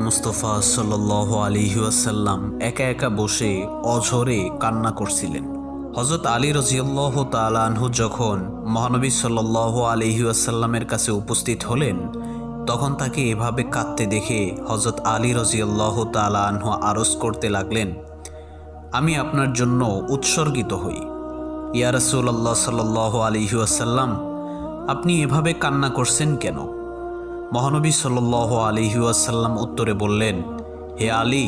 মুস্তফা সাল্লাল্লাহু আলাইহি ওয়াসাল্লাম একা একা বসে অঝরে কান্না করছিলেন। হযরত আলী রাদিয়াল্লাহু তাআলা আনহু যখন মহানবী সাল্লাল্লাহু আলাইহি ওয়াসাল্লামের কাছে উপস্থিত হলেন, তখন তাকে এভাবে কাঁদতে দেখে হযরত আলী রাদিয়াল্লাহু তাআলা আনহু আরজ করতে লাগলেন, আমি আপনার জন্য উৎসর্গিত হই। ইয়া রাসূলুল্লাহ সাল্লাল্লাহু আলাইহি ওয়াসাল্লাম, আপনি এভাবে কান্না করছেন কেন? মহানবী সাল্লাল্লাহু আলাইহি ওয়াসাল্লাম উত্তরে বললেন, হে আলী,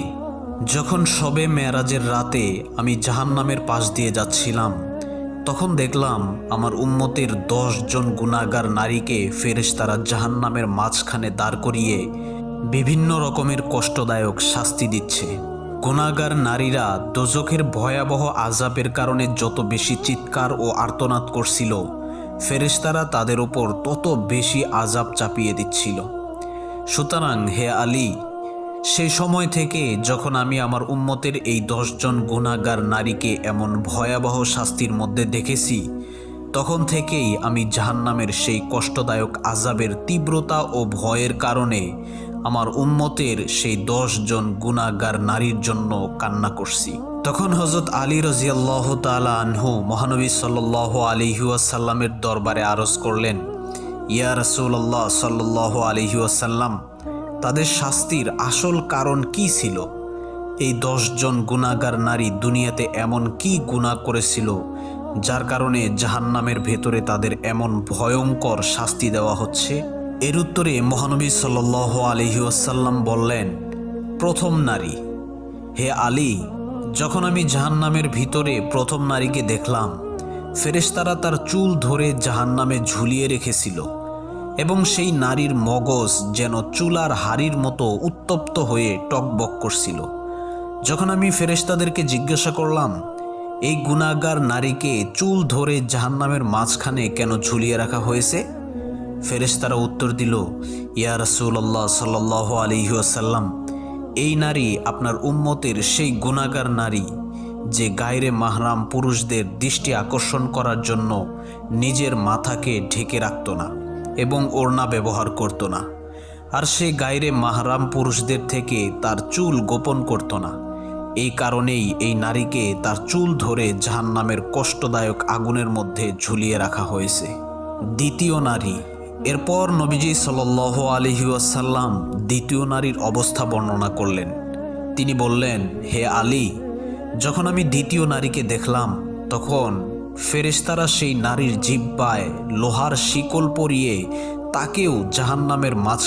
যখন শবে মেরাজের রাতে আমি জাহান্নামের পাশ দিয়ে যাচ্ছিলাম, তখন দেখলাম আমার উম্মতের 10 জন গুনাহগার নারীকে ফেরেশতারা জাহান্নামের মাঝখানে দাঁড় করিয়ে বিভিন্ন রকমের কষ্টদায়ক শাস্তি দিচ্ছে। গুনাহগার নারীরা দোজখের ভয়াবহ আযাবের কারণে যত বেশি চিৎকার ও আর্তনাদ করছিল, ফেরেশতারা তাদের ওপর তত বেশি আযাব চাপিয়ে দিচ্ছিল। সুতরাং হে আলী, সেই সময় থেকে যখন আমি আমার উম্মতের এই 10 জন গুনাহগার নারীকে এমন ভয়াবহ শাস্তির মধ্যে দেখেছি, তখন থেকেই আমি জাহান্নামের সেই কষ্টদায়ক আযাবের তীব্রতা ও ভয়ের কারণে আমার উম্মতের সেই 10 জন গুনাহগার নারীর জন্য কান্না করছি। তখন হযরত আলী রাদিয়াল্লাহু তাআলা আনহু মহানবী সাল্লাল্লাহু আলাইহি ওয়াসাল্লামের দরবারে আরজ করলেন, ইয়া রাসূলুল্লাহ সাল্লাল্লাহু আলাইহি ওয়াসাল্লাম, তাদের শাস্তির আসল কারণ কি ছিল? এই 10 জন গুনাহগার নারী দুনিয়াতে এমন কি গুনাহ করেছিল যার কারণে জাহান্নামের ভেতরে তাদের এমন ভয়ঙ্কর শাস্তি দেওয়া হচ্ছে? এর উত্তরে মহানবী সাল্লাল্লাহু আলাইহি ওয়াসাল্লাম বললেন, প্রথম নারী। হে আলী, যখন আমি জাহান্নামের ভিতরে প্রথম নারীকে দেখলাম, ফেরেশতারা তার চুল ধরে জাহান্নামে ঝুলিয়ে রেখেছিল এবং সেই নারীর মগজ যেন চুলার হাড়ির মতো উত্তপ্ত হয়ে টকবক করছিল। যখন আমি ফেরেশতাদেরকে জিজ্ঞাসা করলাম, এই গুনাহগার নারীকে চুল ধরে জাহান্নামের মাঝখানে কেন ঝুলিয়ে রাখা হয়েছে? ফেরেশতারা উত্তর দিল, ইয়া রাসূলুল্লাহ সাল্লাল্লাহু আলাইহি ওয়াসাল্লাম, এই নারী আপনার উম্মতের সেই গুনাহগার নারী যে গায়রে মাহরাম পুরুষদের দৃষ্টি আকর্ষণ করার জন্য নিজের মাথাকে ঢেকে রাখত না এবং ওড়না ব্যবহার করত না, আর সে গায়রে মাহরাম পুরুষদের থেকে তার চুল গোপন করত না। এই কারণেই এই নারীকে তার চুল ধরে জাহান্নামের কষ্টদায়ক আগুনের মধ্যে ঝুলিয়ে রাখা হয়েছে। দ্বিতীয় নারী। এরপর নবীজি সাল্লাল্লাহু আলাইহি ওয়াসাল্লাম দ্বিতীয় নারীর অবস্থা বর্ণনা করলেন। তিনি বললেন, হে আলী, যখন আমি দ্বিতীয় নারীকে দেখলাম, তখন ফেরেশতারা সেই নারীর জিহ্বায় লোহার শিকল পরিয়ে তাকেও জাহান্নামের মাঝখানে